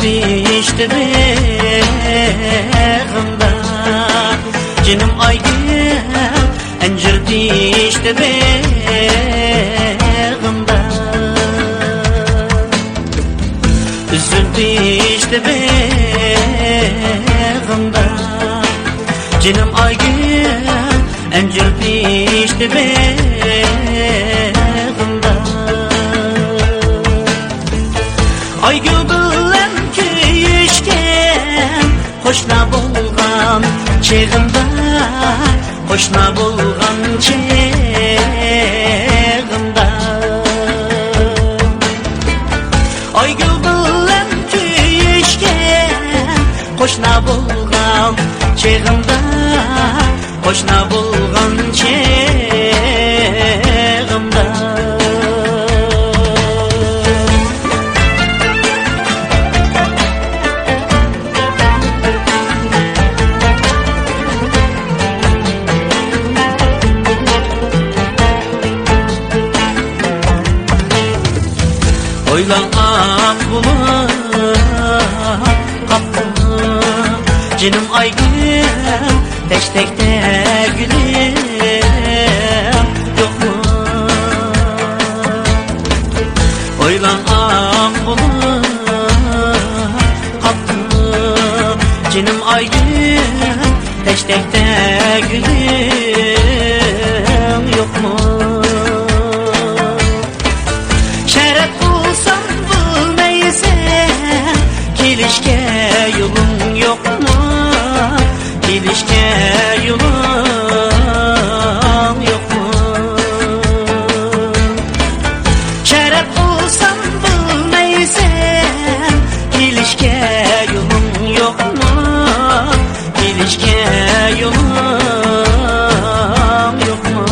düştü bağımda. Canım aygın encir düştü bağımda. Üzül düştü bağımda. Canım aygın encir düştü bağımda. Aygül bilen köyüşken hoşna bolgan çağımda, hoşna bolgan çağımda. Aygül bilen köyüşken hoşna bolgan çağımda, hoşna bolgan çağımda. Oylan aklımı kaptı canım aygın teştekte gülüm yok mu? Oylan aklımı kaptı canım aygın teştekte gülüm yok mu? Kilişke yolun yok mu? Kilişke yolun yok mu? Şeref olsam bilmeysen kilişke yolun yok mu? Kilişke yolun yok mu?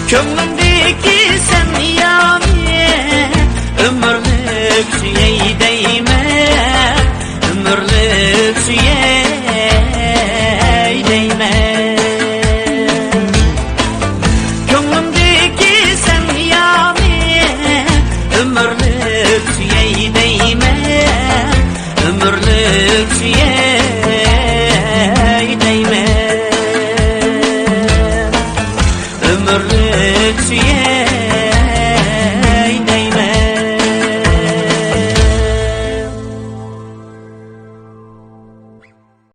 Kömrümdeki sen yani ömürlük süyey değme, ömürlük süyey değme. Kömrümdeki sen yani ömürlük süyey değme, ömürlük süyey değme. Ömürlük süyey